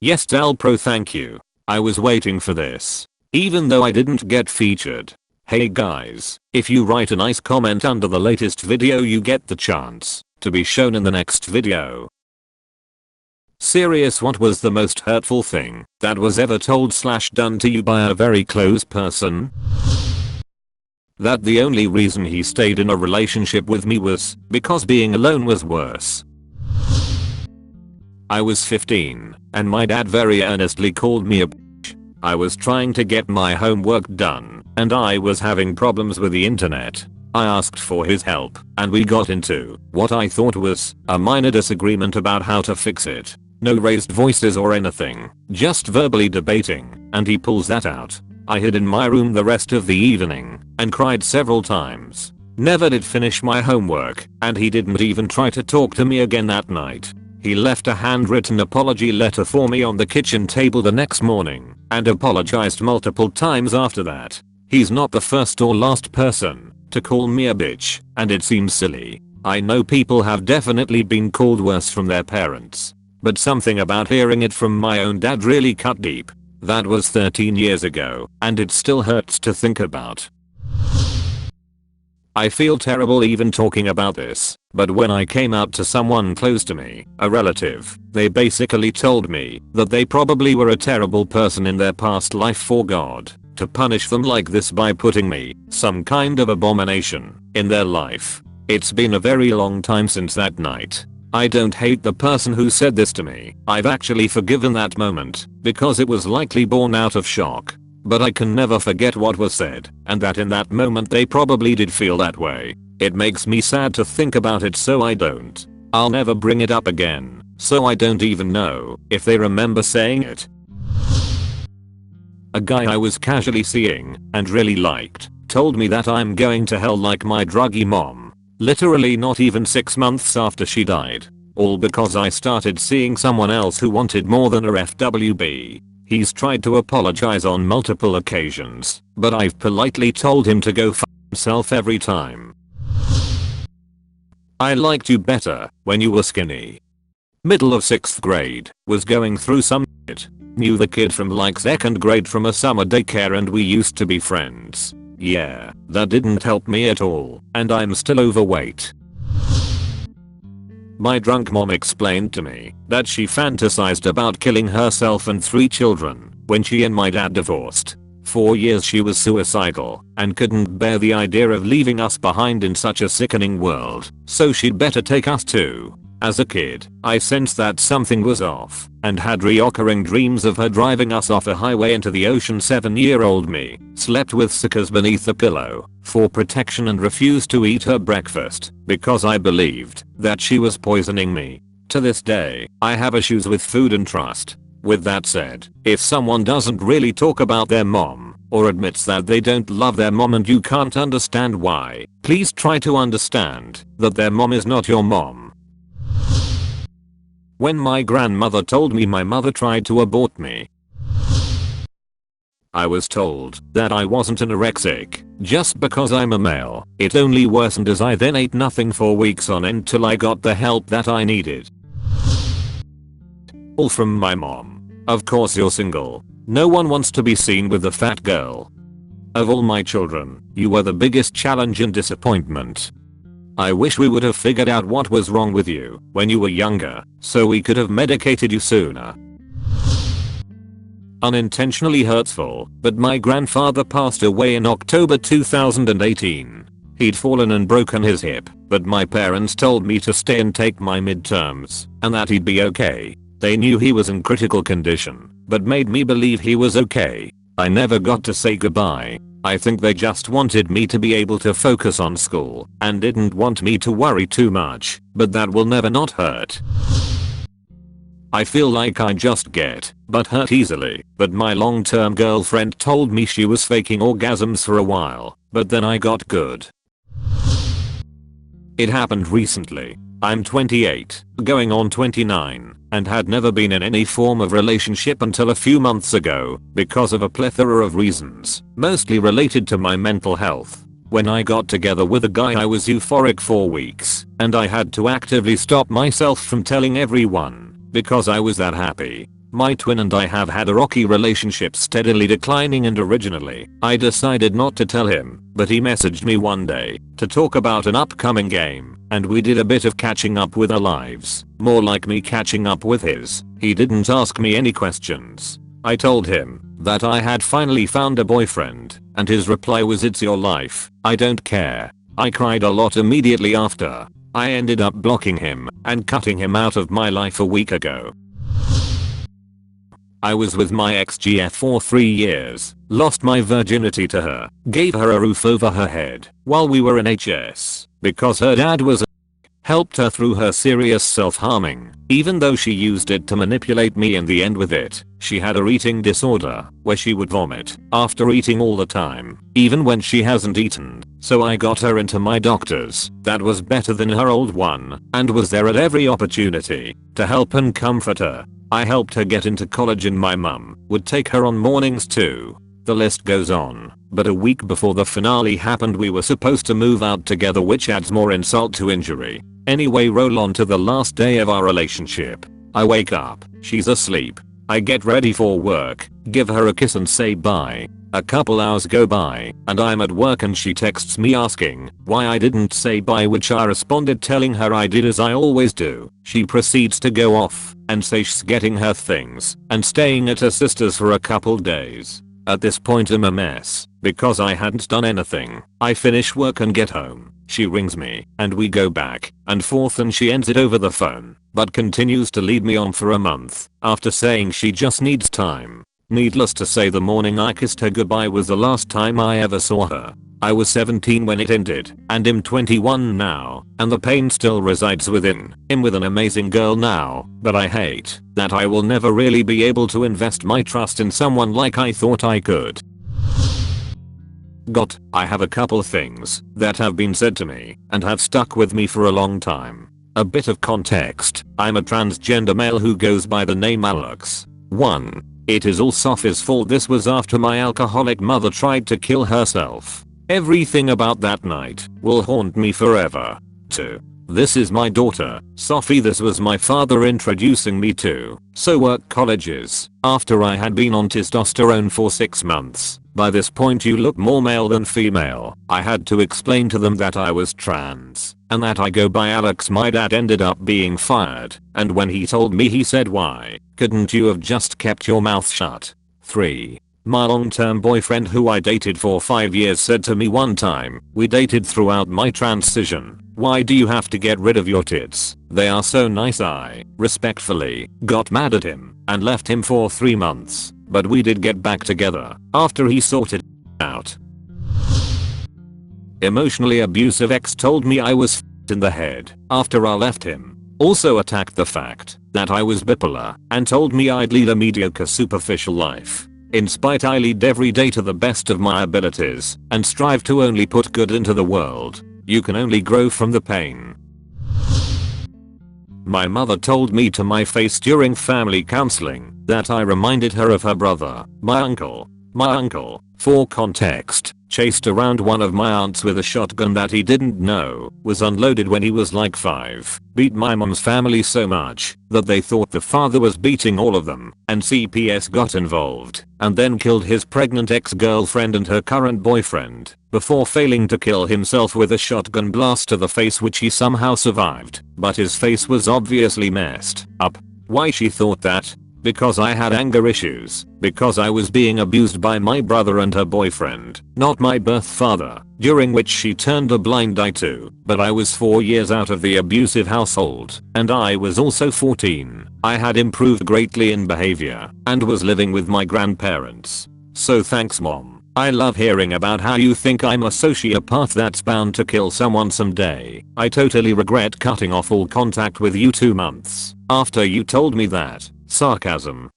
Yes dalpro, thank you. I was waiting for this. Even though I didn't get featured. Hey guys, if you write a nice comment under the latest video you get the chance to be shown in the next video. Serious, what was the most hurtful thing that was ever told/done to you by a very close person? That the only reason he stayed in a relationship with me was because being alone was worse. I was 15 and my dad very earnestly called me a bitch. I was trying to get my homework done and I was having problems with the internet. I asked for his help and we got into what I thought was a minor disagreement about how to fix it. No raised voices or anything, just verbally debating, and he pulls that out. I hid in my room the rest of the evening and cried several times. Never did finish my homework and he didn't even try to talk to me again that night. He left a handwritten apology letter for me on the kitchen table the next morning and apologized multiple times after that. He's not the first or last person to call me a bitch, and it seems silly. I know people have definitely been called worse from their parents. But something about hearing it from my own dad really cut deep. That was 13 years ago, and it still hurts to think about. I feel terrible even talking about this, but when I came out to someone close to me, a relative, they basically told me that they probably were a terrible person in their past life for God to punish them like this by putting me, some kind of abomination, in their life. It's been a very long time since that night. I don't hate the person who said this to me. I've actually forgiven that moment because it was likely born out of shock. But I can never forget what was said and that in that moment they probably did feel that way. It makes me sad to think about it, so I don't. I'll never bring it up again, so I don't even know if they remember saying it. A guy I was casually seeing and really liked told me that I'm going to hell like my druggy mom. Literally not even 6 months after she died. All because I started seeing someone else who wanted more than a FWB. He's tried to apologize on multiple occasions, but I've politely told him to go f himself every time. I liked you better when you were skinny. Middle of 6th grade, was going through some shit. Knew the kid from like 2nd grade from a summer daycare and we used to be friends. Yeah, that didn't help me at all, and I'm still overweight. My drunk mom explained to me that she fantasized about killing herself and 3 children when she and my dad divorced. 4 years she was suicidal and couldn't bear the idea of leaving us behind in such a sickening world, so she'd better take us too. As a kid, I sensed that something was off and had reoccurring dreams of her driving us off a highway into the ocean. 7-year-old me slept with suckers beneath the pillow for protection and refused to eat her breakfast because I believed that she was poisoning me. To this day, I have issues with food and trust. With that said, if someone doesn't really talk about their mom or admits that they don't love their mom and you can't understand why, please try to understand that their mom is not your mom. When my grandmother told me my mother tried to abort me, I was told that I wasn't anorexic just because I'm a male. It only worsened as I then ate nothing for weeks on end till I got the help that I needed. All from my mom. Of course you're single. No one wants to be seen with a fat girl. Of all my children, you were the biggest challenge and disappointment. I wish we would have figured out what was wrong with you when you were younger, so we could have medicated you sooner. Unintentionally hurtful, but my grandfather passed away in October 2018. He'd fallen and broken his hip, but my parents told me to stay and take my midterms, and that he'd be okay. They knew he was in critical condition, but made me believe he was okay. I never got to say goodbye. I think they just wanted me to be able to focus on school and didn't want me to worry too much, but that will never not hurt. I feel like I just get but hurt easily, but my long-term girlfriend told me she was faking orgasms for a while, but then I got good. It happened recently. I'm 28, going on 29, and had never been in any form of relationship until a few months ago because of a plethora of reasons, mostly related to my mental health. When I got together with a guy I was euphoric for weeks, and I had to actively stop myself from telling everyone because I was that happy. My twin and I have had a rocky relationship, steadily declining, and originally I decided not to tell him, but he messaged me one day to talk about an upcoming game, and we did a bit of catching up with our lives, more like me catching up with his. He didn't ask me any questions. I told him that I had finally found a boyfriend, and his reply was, "It's your life, I don't care." I cried a lot immediately after. I ended up blocking him and cutting him out of my life a week ago. I was with my ex-GF for 3 years, lost my virginity to her, gave her a roof over her head while we were in HS because her dad was a helped her through her serious self-harming, even though she used it to manipulate me in the end with it. She had a eating disorder where she would vomit after eating all the time, even when she hasn't eaten, so I got her into my doctor's that was better than her old one and was there at every opportunity to help and comfort her. I helped her get into college and my mum would take her on mornings too. The list goes on, but a week before the finale happened we were supposed to move out together, which adds more insult to injury. Anyway, roll on to the last day of our relationship. I wake up, she's asleep. I get ready for work, give her a kiss and say bye. A couple hours go by, and I'm at work and she texts me asking why I didn't say bye, which I responded telling her I did as I always do. She proceeds to go off and say she's getting her things and staying at her sister's for a couple days. At this point I'm a mess because I hadn't done anything. I finish work and get home. She rings me and we go back and forth and she ends it over the phone, but continues to lead me on for a month after saying she just needs time. Needless to say, the morning I kissed her goodbye was the last time I ever saw her. I was 17 when it ended and I'm 21 now, and the pain still resides within. I'm with an amazing girl now, but I hate that I will never really be able to invest my trust in someone like I thought I could. I have a couple things that have been said to me and have stuck with me for a long time. A bit of context: I'm a transgender male who goes by the name Alex. 1. It is all Sophie's fault. This was after my alcoholic mother tried to kill herself. Everything about that night will haunt me forever. 2. This is my daughter, Sophie. This was my father introducing me to work colleges after I had been on testosterone for 6 months. By this point you look more male than female. I had to explain to them that I was trans and that I go by Alex. My dad ended up being fired, and when he told me he said, "Why couldn't you have just kept your mouth shut?" 3. My long-term boyfriend, who I dated for 5 years, said to me one time, we dated throughout my transition, "Why do you have to get rid of your tits? They are so nice." I respectfully got mad at him and left him for 3 months, but we did get back together after he sorted out. Emotionally abusive ex told me I was in the head after I left him. Also attacked the fact that I was bipolar and told me I'd lead a mediocre, superficial life. In spite, I lead every day to the best of my abilities and strive to only put good into the world. You can only grow from the pain. My mother told me to my face during family counseling that I reminded her of her brother, my uncle. My uncle, for context, chased around one of my aunts with a shotgun that he didn't know was unloaded when he was like 5, beat my mom's family so much that they thought the father was beating all of them, and CPS got involved, and then killed his pregnant ex-girlfriend and her current boyfriend, before failing to kill himself with a shotgun blast to the face, which he somehow survived, but his face was obviously messed up. Why she thought that? Because I had anger issues, because I was being abused by my brother and her boyfriend, not my birth father, during which she turned a blind eye to. But I was 4 years out of the abusive household, and I was also 14. I had improved greatly in behavior and was living with my grandparents. So thanks, Mom. I love hearing about how you think I'm a sociopath that's bound to kill someone someday. I totally regret cutting off all contact with you 2 months after you told me that. Sarcasm.